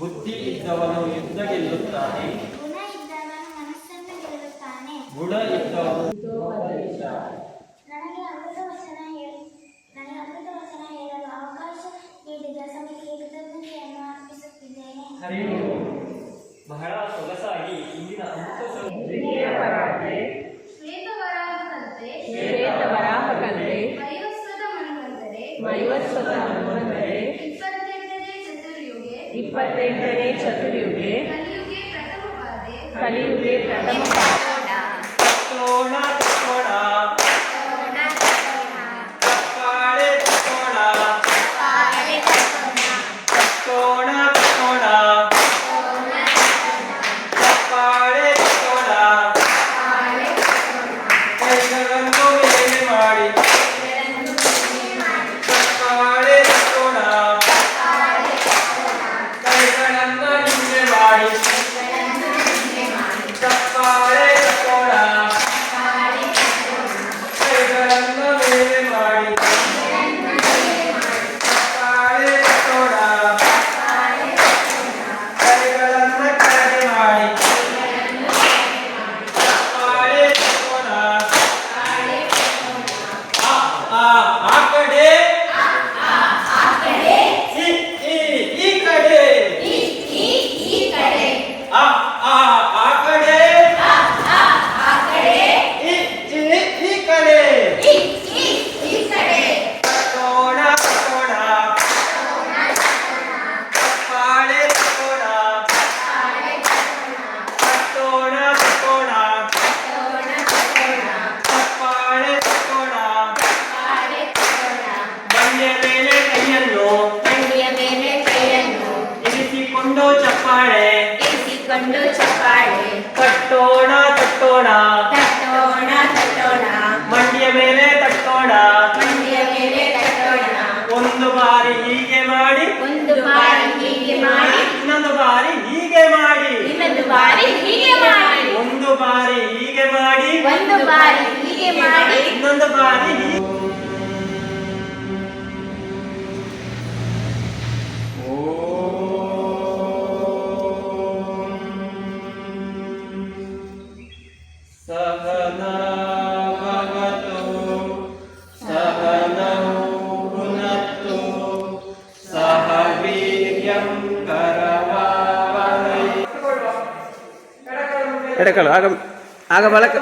ಬುದ್ಧಿ ಇದ್ದವನು ಯುದ್ಧ ಗೆಲ್ಲುತ್ತಾನೆ, ಗುಣ ಇದ್ದವನು ಮನಸ್ಸನ್ನು ಗೆಲ್ಲುತ್ತಾನೆ. ಗುಣ ಇದ್ದವನು ನನಗೆ ಅಮೃತ ವಚನ ಹೇಳಲು ಅವಕಾಶ ನೀಡಿದ ಸಮಿತಿಗೆ ಕೃತಜ್ಞತೆಯನ್ನು ಅರ್ಪಿಸುತ್ತಿದ್ದೇನೆ. ಬಹಳ ಸೊಗಸಾಗಿ ಇಂದಿನ ಅಮೃತ ಶ್ವೇತವರಾಹಕಂತೆ ವೈವಸ್ವತ ಮನ್ವಂತರೆ 28ನೇ ಚತುರ್ಯುಗೆ ಕಲಿಯುಗೆ ಪ್ರಥಮ ಚಪ್ಪಾಳೆ ತಟ್ಟೋಣ ತಟ್ಟೋಣ ತಟ್ಟೋಣ ತಟ್ಟೋಣ ಮಂಡಿಯ ಮೇಲೆ ತಟ್ಟೋಣ ಮಂಡಿಯ ಮೇಲೆ ತಟ್ಟೋಣ. ಒಂದು ಬಾರಿ ಹೀಗೆ ಮಾಡಿ ಒಂದು ಬಾರಿ ಹೀಗೆ ಮಾಡಿ ಇನ್ನೊಂದು ಬಾರಿ ಹೀಗೆ ಮಾಡಿ ಇನ್ನೊಂದು ಬಾರಿ ಹೀಗೆ ಮಾಡಿ ಒಂದು ಬಾರಿ ಹೀಗೆ ಮಾಡಿ ಒಂದು ಬಾರಿ ಹೀಗೆ ಮಾಡಿ ಇನ್ನೊಂದು ಬಾರಿ ಹೀಗೆ. ಸಹನಾ ಭವತು ಸಹನೌ ಭುನಕ್ತು ಸಹ ವೀರ್ಯಂ ಕರವಾವಹೈ. ಎಡಕಾಲು ಆಗ ಬಳಕ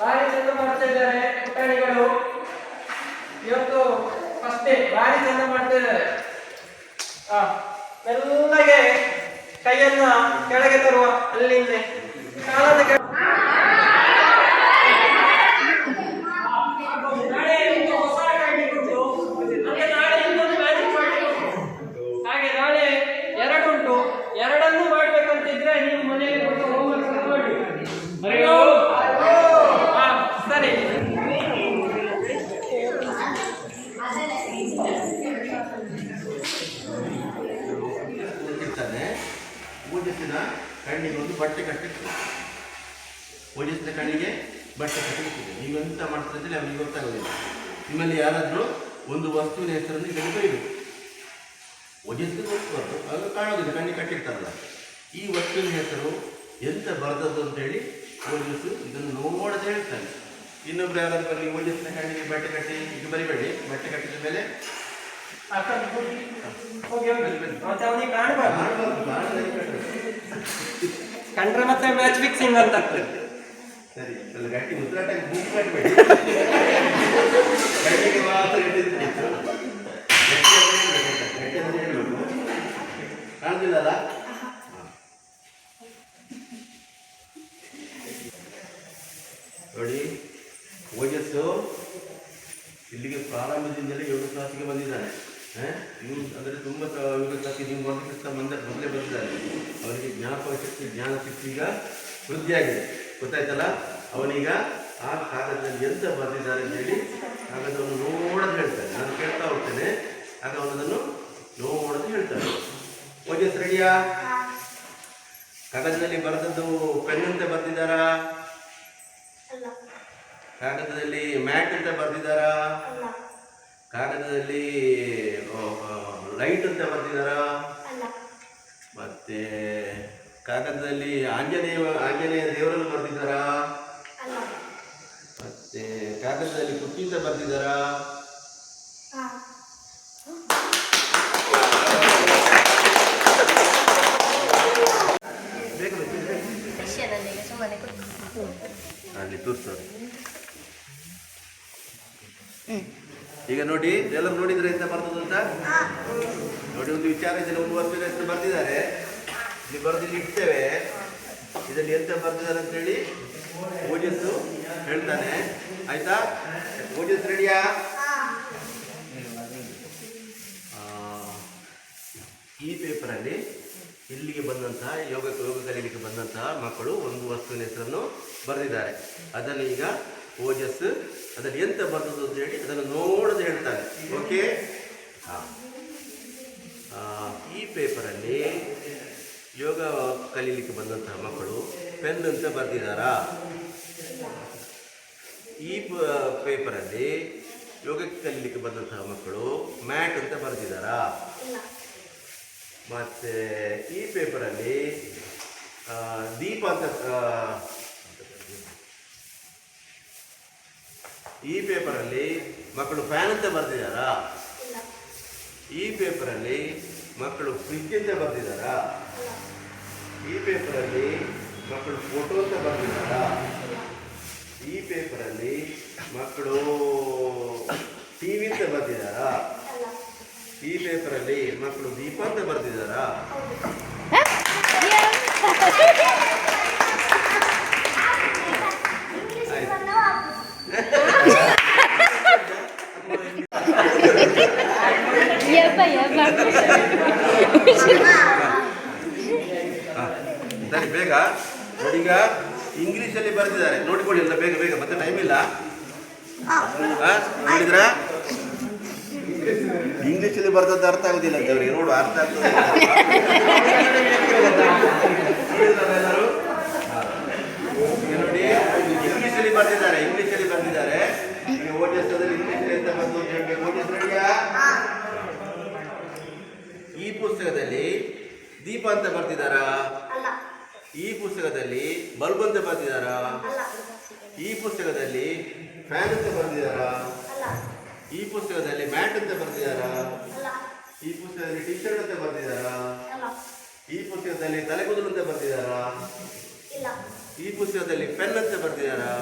ಭಾರಿ ಚಂದ ಮಾಡ್ತಾ ಇದ್ದಾರೆ ಪುಟಾಣಿಗಳು. ಇವತ್ತು ಫಸ್ಟ್ ಡೇ ಭಾರಿ ಚಂದ ಮಾಡ್ತಾ ಇದ್ದಾರೆ. ಮೆಲ್ಲಗೆ ಕೈಯನ್ನ ಕೆಳಗೆ ತರುವ, ಅಲ್ಲಿಂದ ಕಾಲದ ಕೆಳಗೆ. ಹಾಗೆ ನಾಳೆ 2 ಉಂಟು, 2 ಮಾಡ್ಬೇಕಂತಿದ್ರೆ ನೀವು ಮನೆಯಲ್ಲಿ ಕೊಟ್ಟು ಹೋಮ್ವರ್ಕ್ ಮಾಡಿ. ಸರಿ. ಓದಿಸಿದ ಕಣ್ಣಿಗೆ ಒಂದು ಬಟ್ಟೆ ಕಟ್ಟಿರ್ತದೆ. ಓದಿಸಿದ ಕಣ್ಣಿಗೆ ಬಟ್ಟೆ ಕಟ್ಟಿರ್ತದೆ. ನೀವೆಂತ ಮಾಡ್ತಿದ್ರೆ ಅವನಿಗೆ ಗೊತ್ತಾಗೋದಿಲ್ಲ. ನಿಮ್ಮಲ್ಲಿ ಯಾರಾದರೂ ಒಂದು ವಸ್ತುವಿನ ಹೆಸರನ್ನು ಇದನ್ನು ಬರೀಬೇಕು. ಓದಿಸಿದ ಗೊತ್ತು ಆಗ ಕಾಣೋದಿಲ್ಲ, ಕಣ್ಣಿಗೆ ಕಟ್ಟಿರ್ತಾರಲ್ಲ. ಈ ವಸ್ತುವಿನ ಹೆಸರು ಎಂತ ಬರೆದದ್ದು ಅಂತೇಳಿ ಓದಿಸು ಇದನ್ನು ನೋಡದೆ ಹೇಳ್ತಾನೆ. ಇನ್ನೊಬ್ರು ಯಾರಾದ್ರೂ ಬರಲಿ, ಓದಿಸಿದ ಕಣ್ಣಿಗೆ ಬಟ್ಟೆ ಕಟ್ಟಿ ಇದು ಬರಿಬೇಡಿ. ಬಟ್ಟೆ ಕಟ್ಟಿದ ಮೇಲೆ ಕಂಡ್ರೆ ಮತ್ತೆ ಮ್ಯಾಚ್ ಫಿಕ್ಸಿಂಗ್ ಅಂತ ಆಗ್ತದೆ. ಸರಿ, ಅಲ್ಲ ಗಟ್ಟಿ ಉಸಿರಾಟ ಬೂಕ್ ಮಾಡಬೇಡಿ. ಗಟ್ಟಿಗೆ ಮಾತ್ರ ಇಟ್ಟಿದ್ದು ಗಟ್ಟಿ ಅಂತ ಹೇಳಬೇಕು. ಕಾಣ್ತಿಲ್ಲಲ್ಲ? ನೋಡಿ, ಓಜಸ್ಸು ಇಲ್ಲಿಗೆ ಪ್ರಾರಂಭದಿಂದಲೇ 7 ಕ್ಲಾಸಿಗೆ ಬಂದಿದ್ದಾನೆ. ನೀವು ಅಂದರೆ ತುಂಬ 7 ಕ್ಲಾಸಿಗೆ ನೀವು ಮೊದಲೇ ಬಂದಿದ್ದಾರೆ. ಅವನಿಗೆ ಜ್ಞಾಪಕ ಶಕ್ತಿ, ಜ್ಞಾನ ಶಕ್ತಿ ಈಗ ವೃದ್ಧಿಯಾಗಿದೆ. ಗೊತ್ತಾಯ್ತಲ್ಲ? ಅವನೀಗ ಆ ಕಾಗದದಲ್ಲಿ ಎಂತ ಬರೆದಿದ್ದಾರೆ ಅಂತೇಳಿ ಕಾಗದವನ್ನು ನೋಡೋದು ಹೇಳ್ತಾನೆ. ನಾನು ಕೇಳ್ತಾ ಹೋಗ್ತೇನೆ, ಆಗ ಅವನದನ್ನು ನೋಡೋದು ಹೇಳ್ತಾನೆ. ಓಜಸ್ ರೆಡಿಯಾ? ಕಾಗದದಲ್ಲಿ ಬರೆದದ್ದು ಪೆನ್ ಅಂತ ಬರೆದಿದ್ದಾರಾ? ಕಾಗದದಲ್ಲಿ ಮ್ಯಾಟ್ ಅಂತ ಬರೆದಿದ್ದಾರಾ? ಕಾಗದದಲ್ಲಿ ಲೈಟ್ ಅಂತ ಬರ್ತಿದ್ದಾರಾ? ಅಲ್ಲ. ಮತ್ತೆ ಕಾಗದದಲ್ಲಿ ಆಂಜನೇಯ ದೇವರನ್ನು ಬರ್ತಿದ್ದಾರಾ? ಅಲ್ಲ. ಮತ್ತೆ ಕಾಗದದಲ್ಲಿ ಕುಟ್ಟಿ ಅಂತ ಬರ್ತಿದ್ದಾರಾ? ಹಾ. ಅಲ್ಲಿ ತೋರಿಸ್ತಾರೆ. ಈಗ ನೋಡಿ, ಎಲ್ಲರೂ ನೋಡಿದ್ರೆ ಎಂತ ಬರ್ತದೆ ಅಂತ ನೋಡಿ. ಒಂದು ವಿಚಾರ ಇದೆಲ್ಲ, ಒಂದು ವಸ್ತುವಿನ ಹೆಸರು ಬರ್ತಿದ್ದಾರೆ, ಇಲ್ಲಿ ಬರೆದಿಲ್ಲಿ ಇಡ್ತೇವೆ. ಇದರಲ್ಲಿ ಎಂತ ಬರ್ತಿದ್ದಾರೆ ಅಂತೇಳಿ ಓಜಸ್ಸು ಹೇಳ್ತಾನೆ. ಆಯ್ತಾ? ಓಜಸ್ ರೆಡಿಯಾ? ಈ ಪೇಪರಲ್ಲಿ ಇಲ್ಲಿಗೆ ಬಂದಂತಹ ಯೋಗ ಕಲೀಲಿಕ್ಕೆ ಬಂದಂತಹ ಮಕ್ಕಳು ಒಂದು ವಸ್ತುವಿನ ಹೆಸರನ್ನು ಬರೆದಿದ್ದಾರೆ. ಅದನ್ನು ಈಗ ಓಜಸ್ ಅದರಲ್ಲಿ ಎಂತ ಬರ್ತದೆ ಅಂತ ಹೇಳಿ ಅದನ್ನು ನೋಡೋದು ಹೇಳ್ತಾನೆ. ಓಕೆ. ಈ ಪೇಪರಲ್ಲಿ ಯೋಗ ಕಲೀಲಿಕ್ಕೆ ಬಂದಂತಹ ಮಕ್ಕಳು ಪೆನ್ ಅಂತ ಬರೆದಿದ್ದಾರಾ? ಈ ಪೇಪರಲ್ಲಿ ಯೋಗಕ್ಕೆ ಕಲೀಲಿಕ್ಕೆ ಬಂದಂತಹ ಮಕ್ಕಳು ಮ್ಯಾಟ್ ಅಂತ ಬರೆದಿದ್ದಾರಾ? ಮತ್ತು ಈ ಪೇಪರಲ್ಲಿ ದೀಪ ಅಂತ ಈ ಪೇಪರಲ್ಲಿ ಮಕ್ಕಳು ಫ್ಯಾನ್ ಅಂತ ಬರೆದಿದ್ದಾರಾ? ಈ ಪೇಪರಲ್ಲಿ ಮಕ್ಕಳು ಫ್ರಿಜ್ ಅಂತ ಬರೆದಿದ್ದಾರಾ? ಈ ಪೇಪರಲ್ಲಿ ಮಕ್ಕಳು ಫೋಟೋ ಅಂತ ಬರೆದಿದ್ದಾರಾ? ಈ ಪೇಪರಲ್ಲಿ ಮಕ್ಕಳು ಟಿವಿ ಅಂತ ಬರೆದಿದ್ದಾರಾ? ಈ ಪೇಪರಲ್ಲಿ ಮಕ್ಕಳು ದೀಪ ಅಂತ ಬರೆದಿದ್ದಾರಾ? ಸರಿ, ಬೇಗ ನೋಡಿ. ಈಗ ಇಂಗ್ಲಿಷಲ್ಲಿ ಬರೆದಿದ್ದಾರೆ, ನೋಡಿಕೊಳ್ಳಿ ಎಲ್ಲ ಬೇಗ ಬೇಗ, ಮತ್ತೆ ಟೈಮ್ ಇಲ್ಲ. ನೋಡಿದ್ರ ಇಂಗ್ಲಿಷಲ್ಲಿ ಬರೆದದ್ದು ಅರ್ಥ ಆಗುದಿಲ್ಲ ಅಂತ ಅವರಿಗೆ. ನೋಡು, ಅರ್ಥ ಆಗ್ತದೆ ಎಲ್ಲರೂ. ನೋಡಿ, ಇಂಗ್ಲಿಷಲ್ಲಿ ಬರೆದಿದ್ದಾರೆ. ಓಜಸ್ಸದಲ್ಲಿ ಇಂಗ್ಲಿಷಲ್ಲಿ ಎಂತ ಬಂದು ಅಂತ ಹೇಳ್ಬೇಕು. ಓಜಸ್ ರೆಡಿಯಾ? ಈ ಪುಸ್ತಕದಲ್ಲಿ ದೀಪ ಅಂತ ಬರ್ತಿದ್ದಾರಾ? ಈ ಪುಸ್ತಕದಲ್ಲಿ ಬಲ್ಬ್ ಅಂತ ಬರ್ತಿದ್ದಾರಾ? ಈ ಪುಸ್ತಕದಲ್ಲಿ ಫ್ಯಾನ್ ಅಂತ ಬರ್ತಿದ್ದಾರಾ? ಈ ಪುಸ್ತಕದಲ್ಲಿ ಮ್ಯಾಟ್ ಅಂತ ಬರ್ತಿದ್ದಾರಾ? ಈ ಪುಸ್ತಕದಲ್ಲಿ ಟಿ ಶರ್ಟ್ ಅಂತ ಬರ್ತಿದ್ದಾರಾ? ಈ ಪುಸ್ತಕದಲ್ಲಿ ತಲೆಕೂದಲು ಅಂತ ಬರ್ತಿದ್ದಾರಾ? ಈ ಪುಸ್ತಕದಲ್ಲಿ ಪೆನ್ ಅಂತ ಬರ್ತಿದ್ದಾರಾ?